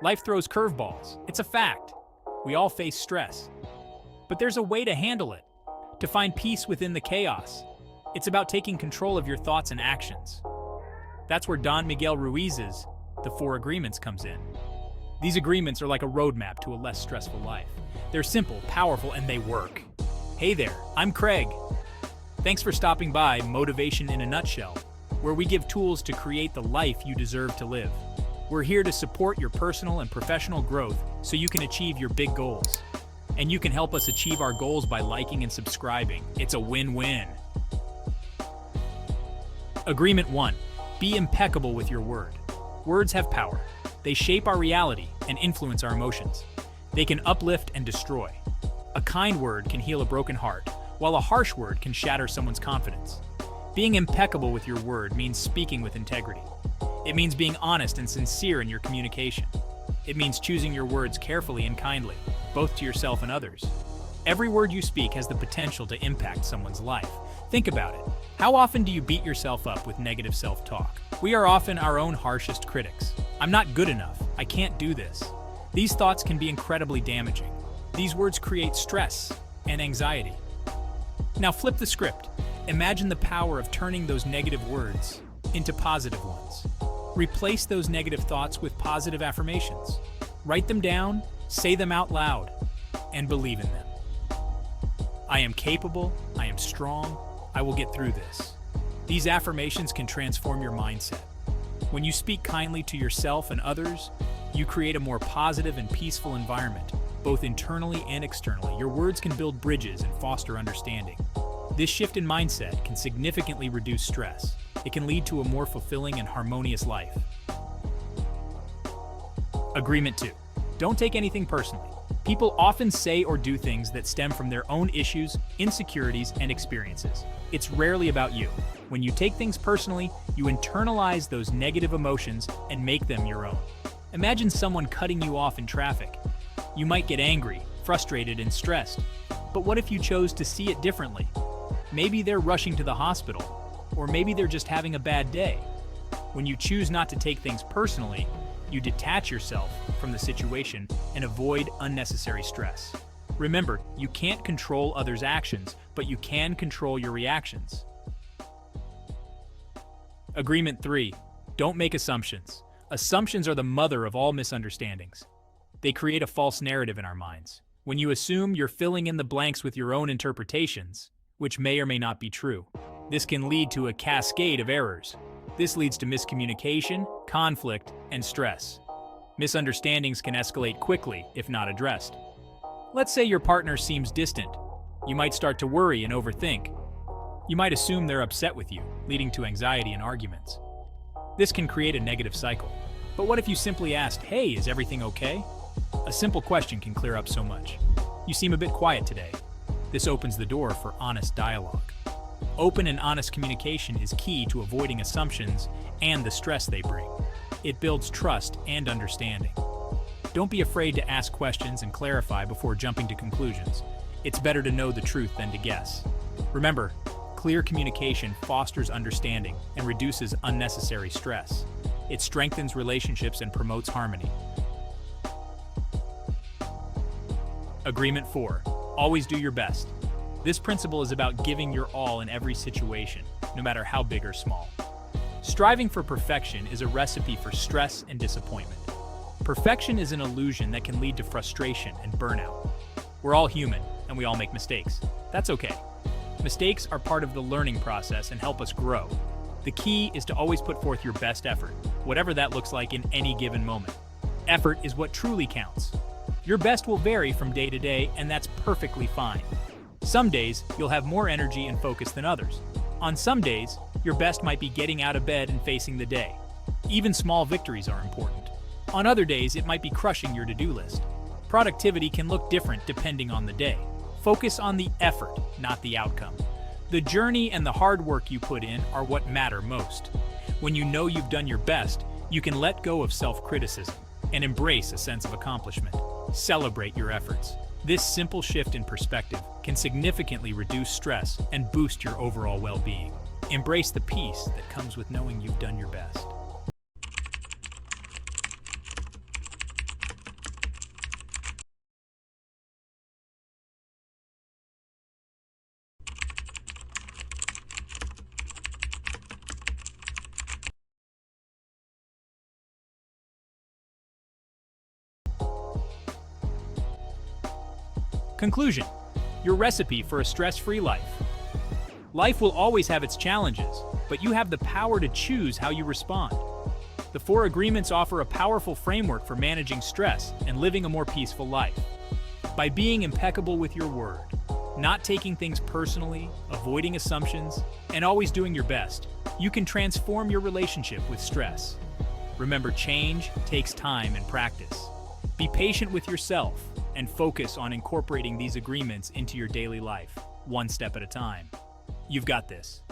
Life throws curveballs. It's a fact. We all face stress. But there's a way to handle it, to find peace within the chaos. It's about taking control of your thoughts and actions. That's where Don Miguel Ruiz's The Four Agreements comes in. These agreements are like a roadmap to a less stressful life. They're simple, powerful, and they work. Hey there, I'm Craig. Thanks for stopping by Motivation in a Nutshell, where we give tools to create the life you deserve to live. We're here to support your personal and professional growth so you can achieve your big goals. And you can help us achieve our goals by liking and subscribing. It's a win-win. Agreement 1. Be impeccable with your word. Words have power. They shape our reality and influence our emotions. They can uplift and destroy. A kind word can heal a broken heart, while a harsh word can shatter someone's confidence. Being impeccable with your word means speaking with integrity. It means being honest and sincere in your communication. It means choosing your words carefully and kindly, both to yourself and others. Every word you speak has the potential to impact someone's life. Think about it. How often do you beat yourself up with negative self-talk? We are often our own harshest critics. I'm not good enough. I can't do this. These thoughts can be incredibly damaging. These words create stress and anxiety. Now flip the script. Imagine the power of turning those negative words into positive ones. Replace those negative thoughts with positive affirmations. Write them down, say them out loud, and believe in them. I am capable, I am strong, I will get through this. These affirmations can transform your mindset. When you speak kindly to yourself and others, you create a more positive and peaceful environment, both internally and externally. Your words can build bridges and foster understanding. This shift in mindset can significantly reduce stress. It can lead to a more fulfilling and harmonious life. Agreement 2. Don't take anything personally. People often say or do things that stem from their own issues, insecurities, and experiences. It's rarely about you. When you take things personally, you internalize those negative emotions and make them your own. Imagine someone cutting you off in traffic. You might get angry, frustrated, and stressed. But what if you chose to see it differently? Maybe they're rushing to the hospital, or maybe they're just having a bad day. When you choose not to take things personally, you detach yourself from the situation and avoid unnecessary stress. Remember, you can't control others' actions, but you can control your reactions. Agreement 3. Don't make assumptions. Assumptions are the mother of all misunderstandings. They create a false narrative in our minds. When you assume, you're filling in the blanks with your own interpretations, which may or may not be true. This can lead to a cascade of errors. This leads to miscommunication, conflict, and stress. Misunderstandings can escalate quickly if not addressed. Let's say your partner seems distant. You might start to worry and overthink. You might assume they're upset with you, leading to anxiety and arguments. This can create a negative cycle. But what if you simply asked, "Hey, is everything okay?" A simple question can clear up so much. "You seem a bit quiet today." This opens the door for honest dialogue. Open and honest communication is key to avoiding assumptions and the stress they bring. It builds trust and understanding. Don't be afraid to ask questions and clarify before jumping to conclusions. It's better to know the truth than to guess. Remember, clear communication fosters understanding and reduces unnecessary stress. It strengthens relationships and promotes harmony. Agreement 4. Always do your best. This principle is about giving your all in every situation, no matter how big or small. Striving for perfection is a recipe for stress and disappointment. Perfection is an illusion that can lead to frustration and burnout. We're all human, and we all make mistakes. That's okay. Mistakes are part of the learning process and help us grow. The key is to always put forth your best effort, whatever that looks like in any given moment. Effort is what truly counts. Your best will vary from day to day, and that's perfectly fine. Some days, you'll have more energy and focus than others. On some days, your best might be getting out of bed and facing the day. Even small victories are important. On other days, it might be crushing your to-do list. Productivity can look different depending on the day. Focus on the effort, not the outcome. The journey and the hard work you put in are what matter most. When you know you've done your best, you can let go of self-criticism and embrace a sense of accomplishment. Celebrate your efforts. This simple shift in perspective can significantly reduce stress and boost your overall well-being. Embrace the peace that comes with knowing you've done your best. Conclusion: your recipe for a stress-free life. Life will always have its challenges, but you have the power to choose how you respond. The 4 agreements offer a powerful framework for managing stress and living a more peaceful life. By being impeccable with your word, not taking things personally, avoiding assumptions, and always doing your best, you can transform your relationship with stress. Remember, change takes time and practice. Be patient with yourself and focus on incorporating these agreements into your daily life, one step at a time. You've got this.